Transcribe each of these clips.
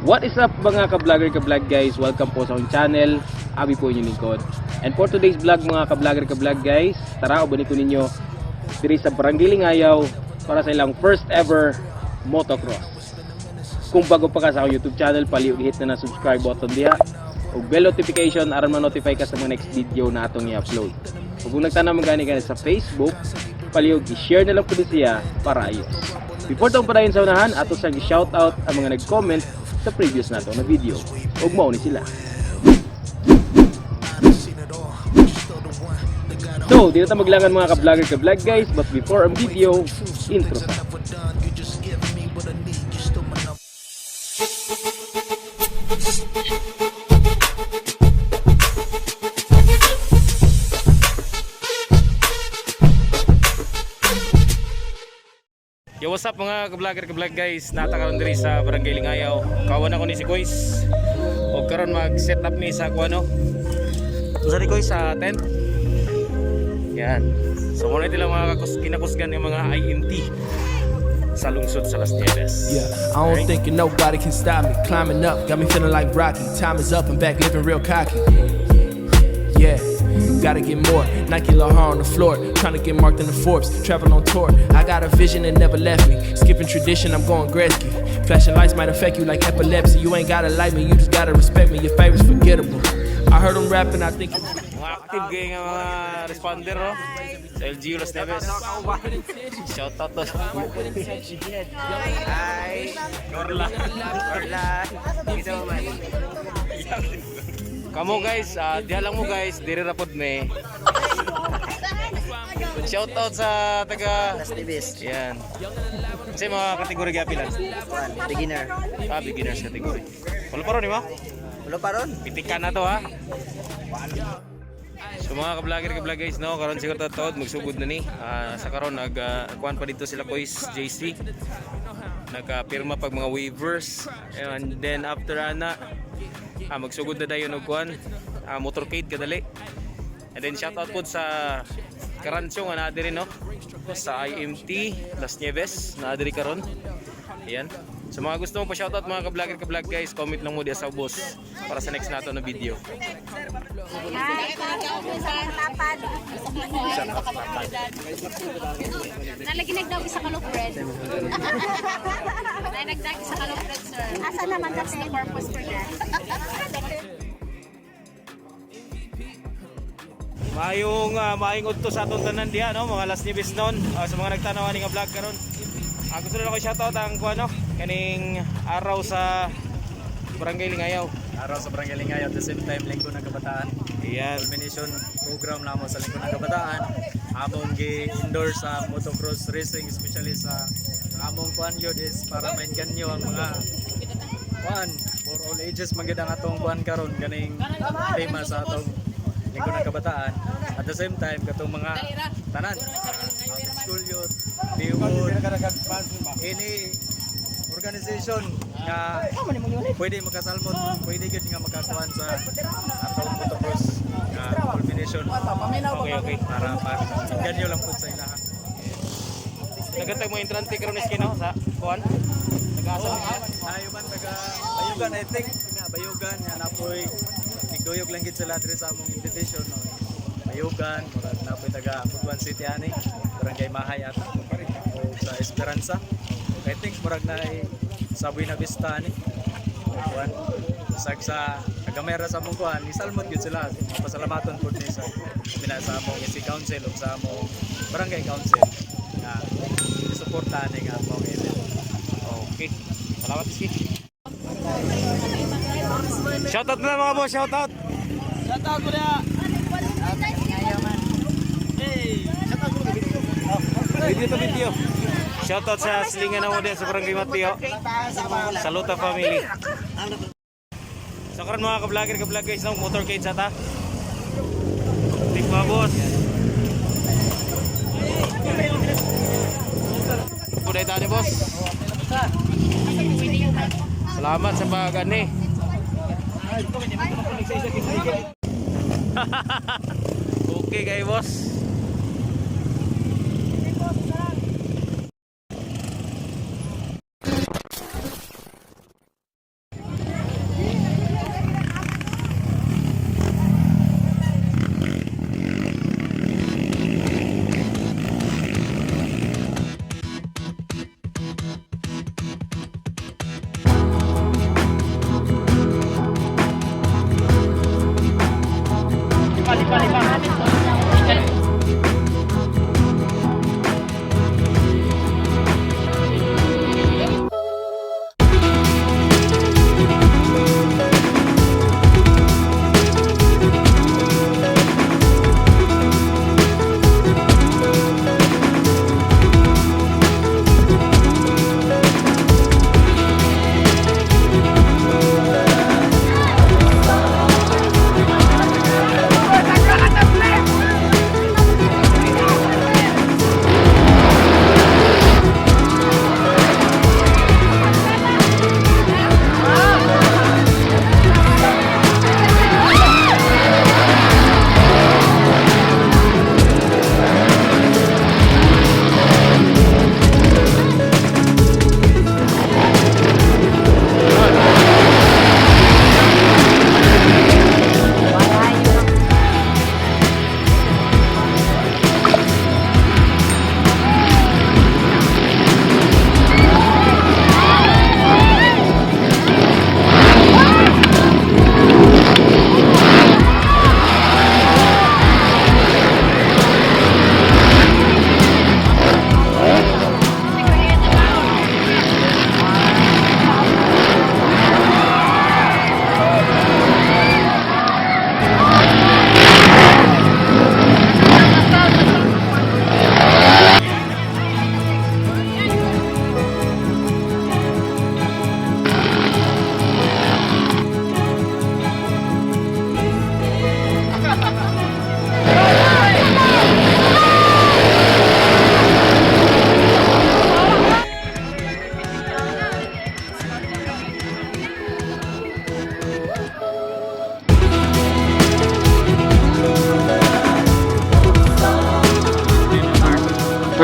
What is up mga ka-vlogger ka-vlog guys? Welcome po sa akong channel. Abi po inyong lingkod. And for today's vlog mga ka-vlogger ka-vlog guys, tara ubanin ko ninyo diri sa Barangay Lingayaw para sa ilang first ever motocross. Kung bago pa ka sa akong YouTube channel, paliw i-hit na subscribe button diha ug bell notification aron ma-notify ka sa mga next video na atong i-upload. Ug kung nagtanaw man gani ka sa Facebook, paliw i-share na lang po siya para ayos. Before taong padayon sa unahan, ato sa shoutout ang mga nag-comment sa previous nato na video. Ug mao ni sila. So, dito ta maglangan mga ka-vlogger ka-vlog guys, but before ang video, intro pa. Yo, what's up mga ka-vlogger ka-vlog guys? Natakaroon diri sa Barangay Lingayaw. Kawan ako ni si Kois. O karon mag-set up mi sa kuano. So ni Kois sa tent. Yan. So muna nila mga kinakusgan ng mga IMT sa lungsod sa Las Nieves. Yeah, I don't think nobody can stop me. Climbing up, got me feeling like Rocky. Time is up, I'm back living real cocky. Yeah. Gotta get more, Nike Lahar on the floor. Trying to get marked in the Forbes, travel on tour. I got a vision that never left me. Skipping tradition, I'm going Gretzky. Flashing lights might affect you like epilepsy. You ain't gotta like me, you just gotta respect me. Your favorite's forgettable. I heard them rapping, I think mga active gay nga mga responder no? Sa LGU Las Nieves. Shout out to hi Gorla Isa mo man kamo guys, diha lang mo guys, diri rapod me. Shout out sa taga Las Nieves. Yan. Kasi mga kategori gapi lang. Beginner. Beginners category. Wala pa ron mo? Wala pa ron? Pitikan na to ha. So mga ka-vlogger ka-vlog guys no, karon siguro tatod magsugod na ni. Sa karon nagkuan pa dito sila Kois JC. Nagpirma pag mga waivers and then after ana magsugod na dayon og kuan motorcade kadali. And then shout out po sa Karancho nga naa diri no sa IMT Las Nieves naa diri karon. Ayan. So mga gusto mo pa shoutout mga ka-vlogger ka-vlog guys, comment lang mo diya sa ubos para sa next nato na video. Nalagi nagdaw sa kalupred. Nagdag sa kalupred sir. Asa naman that's the purpose for that? Maayong udto sa atong tanan diha no, mga Las Nieves noon, sa mga nagtanaw ani nga vlog karon. Gusto na ako shoutout ang kuano kaning araw sa Barangay Lingayaw. Araw sa Barangay Lingayaw at the same time Linggo ng Kabataan. Ayan. Culmination program namo sa Linggo ng Kabataan. Among gi-endorse sa motocross racing, especially sa among kuan yun is para maingan nyo ang mga kuan for all ages magid ang atong kuan karon ganing tema sa atong Linggo ng Kabataan. At the same time katong mga tanan school youth, diwood, ini organization nga pwede makasalmot, pwede gud nga makakuan sa atong motocross culmination. Okay. Para ganyo lang pud sa ilaha. Nagatag mo entrante karon is kino sa kuan. Nag-asa Ayuban taga Bayugan I think nga Bayugan nga napoy nigduyog lang gid sila diri sa among invitation no. Bayugan, murag napoy taga Butuan City ani, Barangay Mahay at o sa Esperanza. I think murag na sa Buena Vista ni. Kuan sa kagamera sa among kuan, isalmot gyud sila. Pasalamaton pud ni sa sa among City Council ug sa among Barangay Council nga suportahan ni nga among event. Okay. Salamat Ski. Shoutout na mga boss, shoutout. Shoutout ko na. Video. Shoutout sa silingan na mo din sa Barangay Mateo. Saluta family. So karon mga ka-vlogger ka-vlog guys, no? Motorcade sa ta. Tip mga boss. Puday tayo boss. Salamat sa pag-ani. Okay kayo boss.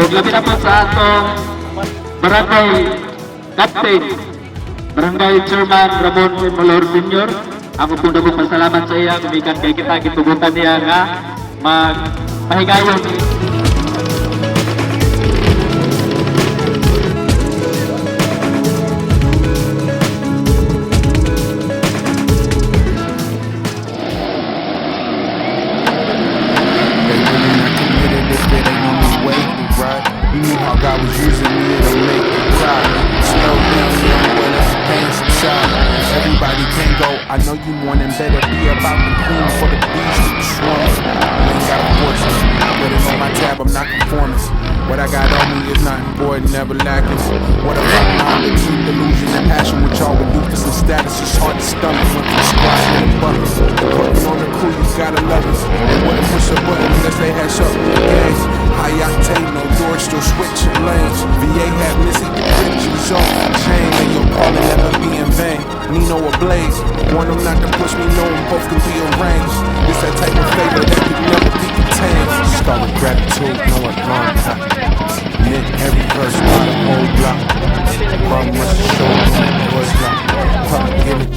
ug labi na po sa atong barangay captain, barangay chairman Ramon Molor Sr. Ako po na po pasalamat sa iya kumikan kay kita gitugutan niya nga magpahigayon. You knew how God was using me to make you cry. Slow down, young boy, let the pain subside. Everybody can go, I know you wanting better. Be about the queen for the beast that you swarm. You ain't got a fortune, but it's on my tab, I'm not conformist. What I got on me is not important, never lacking. What a fuck line between delusion and passion, which y'all would do for some status. It's hard to stomach when you squat in the bucket. Putting on the crew, you gotta love us. They wouldn't push a button unless they had something to gain. High octane, no doors, still switching lanes. VA had Missy the pictures off the chain. And your calling never be in vain. Nino ablaze, want them not to push me, know them both can be arranged. It's that type of flavor that could never be contained. Start with gratitude, no alarm clock. Mint every verse by the whole block. Bum rush the show, was locked. Pup, get it.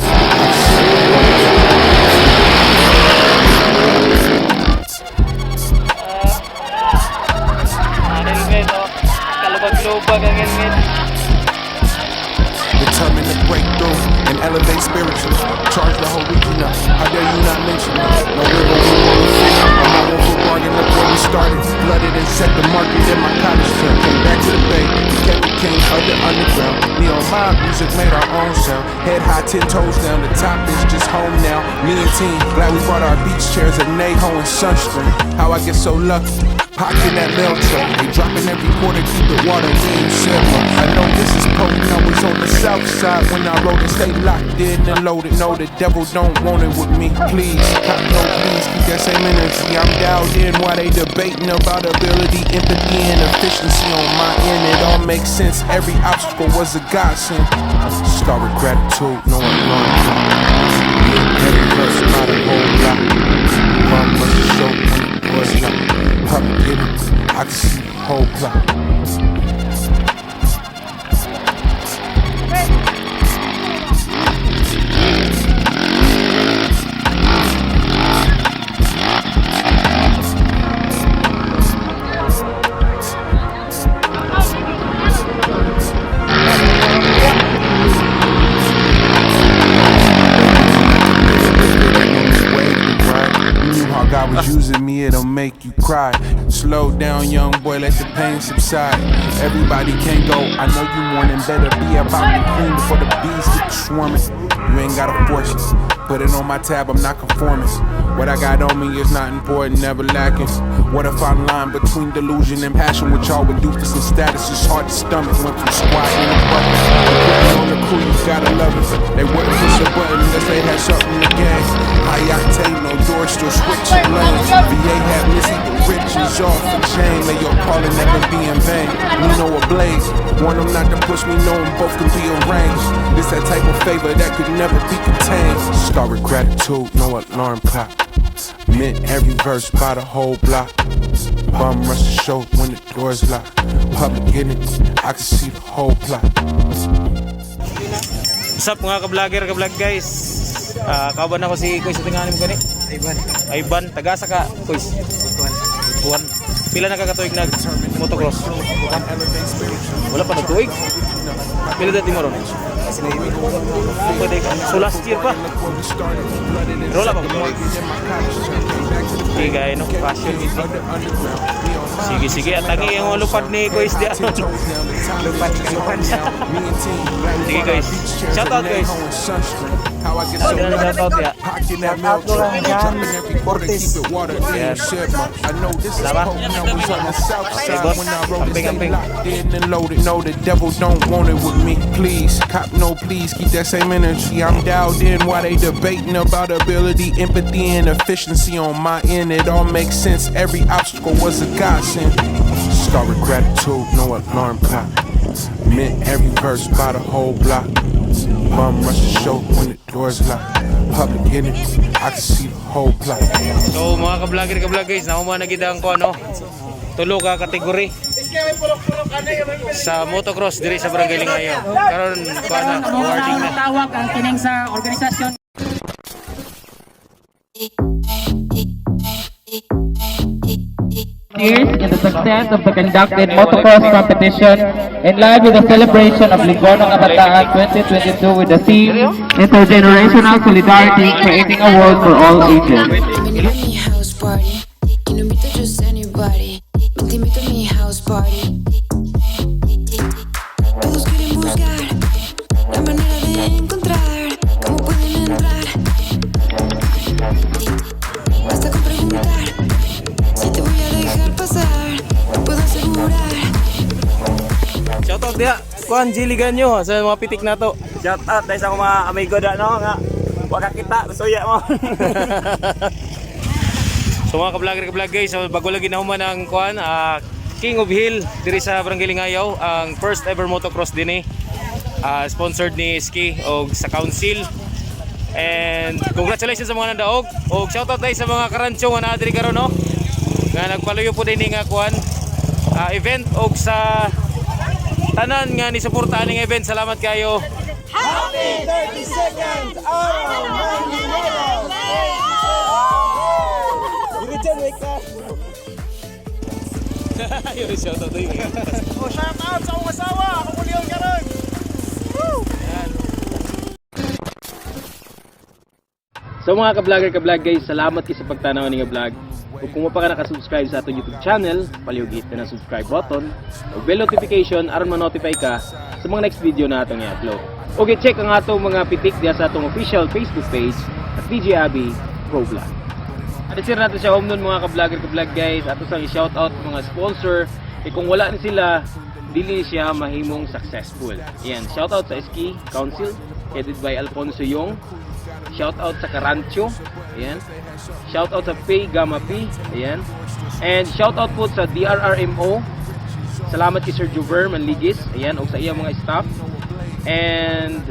Determined to break through and elevate spiritually. Charge the whole region up. How dare you not mention it? No river, we want to fit. I'm on one foot bargain up where we started. Flooded and set the market in my college term. Came back to the bay. Became the king of the underground. Neon mob music made our own sound. Head high, 10 toes down. The top is just home now. Me and team, glad we brought our beach chairs and Naho and sunscreen. How I get so lucky. Pocking that mail truck, they dropping every quarter, keep the water, we ain't simple. I know this is potent, I was on the south side when I wrote it, stay locked in and loaded. No, the devil don't want it with me, please. Cop no please, keep that same energy. I'm dialed in while they debating about ability, empathy, and efficiency on my end. It all makes sense, every obstacle was a godsend. Start with gratitude, no alarm clock. Every verse by the whole block. Mom must show when it was locked. Pup, get it, I can see the whole plot. God was using me, it'll make you cry. Slow down, young boy, let the pain subside. Everybody can go, I know you wanting better. Be about the queen before the bees get swarming. You ain't gotta force it, put it on my tab, I'm not conformist. What I got on me is not important, never lacking. What if I line between delusion and passion, which y'all would do for some status? It's hard to stomach, went from squat in the bucket. Putting on the crew, you gotta love us. They wouldn't push a button unless they had something to gain. High octane, no doors, still switching lanes. VA had Missy the riches off the chain. May your calling never be in vain. Nino ablaze, want them not to push me, know them both can be arranged. This that type of favor that could never be contained. Start with gratitude, no alarm clock. Mint every verse by the whole block. Bum rush the show when the door's locked. Public in it, I can see the whole plot. What's up mga ka-vlog guys? Kauban ako si Kuis sa tinganim ko ni Ivan, tagasa ka Kuis? Buwan. Pila na kakatuig nag motocross? Wala pa natuig? Pila dati mo ron? So last year pa? Pero wala pa mo? Sige gaya no, passion ito. Sige, at tangi yung lupad ni Kuis diyan. Lupad siya. Sige guys, shout out guys. Shout out ya. Camping. No, the devil don't want it with me. Please, cop no please, keep that same energy. I'm dialed in while they debating about ability, empathy, and efficiency on my end. It all makes sense, every obstacle was a godsend. Start with gratitude, no alarm clock. Mint every verse by the whole block. Bum rush the show when the door's locked. Public in it, I can see the whole plot. So mga ka-vlogger guys, nakuha na gid ang ko ano. Tulo ka kategory. sa motocross diri sa Barangay Lingayaw. Karon kuana awarding na. Tawag ang kining sa organisasyon. Years in the success of the conducted motocross competition in line with the celebration of Ligonong Kabataan 2022 with the theme Intergenerational Solidarity, creating a world for all ages. Ven a mi house party, y no invito just anybody. Ven, te invito a mi house party. Todos quieren buscar la manera de encontrar cómo pueden entrar. Basta con preguntar si te voy a dejar pasar. Puedo asegurar. Shoutout dia, kuan jiligan nyo sa mga pitik nato. Shout out dahil sa mga amigo da no nga. Wag ka kita, suya mo. So mga ka-vlog guys, so bago lagi nahuman ang kuan, King of Hill diri sa Barangay Lingayaw, ang first ever motocross din sponsored ni Ski o sa council. And congratulations sa mga nandaog. O shoutout dahil sa mga karancho nga naa diri karon no. Nga nagpaluyo po din nga kuan event og sa tanan nga ni suportahan ning event. Salamat kayo. Happy 32nd Araw ng Lingayaw! Dirijan, wake up! Yun shoutout dahil. Oh, shout out sa akong asawa! Ako kuliyon ka ron! So mga ka-vlog guys, salamat kayo sa pagtanaw ng vlog. Kung pa ka nakasubscribe sa atong YouTube channel, palihog-hit ka ng subscribe button o bell notification aron ma-notify ka sa mga next video na atong i-upload. Okay, check ang atong mga pitik diya sa atong official Facebook page at DjAbbhie Pro Vlog. At isir natin siya home nun mga ka-vlog guys. Ato sang i-shoutout mga sponsor. Kung wala na sila, dili siya mahimong successful. Ayan, shoutout sa Ski Council, headed by Alfonso Yong. Shoutout sa Karancho. Ayan. Shoutout sa Pay Gamma P. Ayan. And shoutout po sa DRRMO. Salamat kay Sir Juver Manligis. Ayan, o sa iya mga staff. And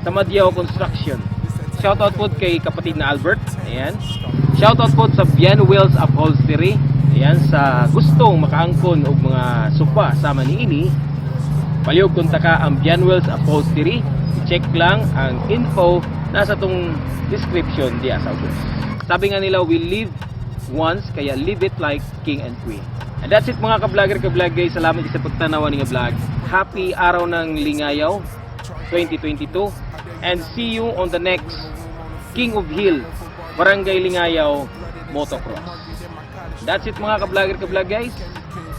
sa Madyaw Construction. Shoutout po kay kapatid na Albert. Ayan. Shoutout po sa Bian Wheels Upholstery. Ayan, sa gustong makaangkon og mga sofa sama niini. Palihog kunta ka ang Bian Wheels Upholstery. I-check lang ang info nasa tong description diya sa ubos. Sabi nga nila, we live once, kaya live it like king and queen. And that's it mga ka-vlog guys. Salamat sa pagtanawan ng vlog. Happy araw ng Lingayaw 2022. And see you on the next King of Hill Barangay Lingayaw Motocross. That's it mga ka-vlog guys.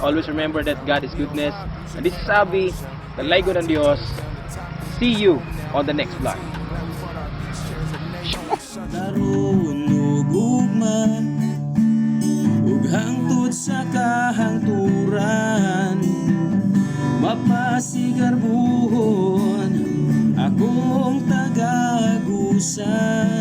Always remember that God is goodness. And this is Abby, the Laigo ng Diyos. See you on the next vlog. Daron ug ugma ug hangtod sa kahangturan mapasigarbuhon akong tagagusan.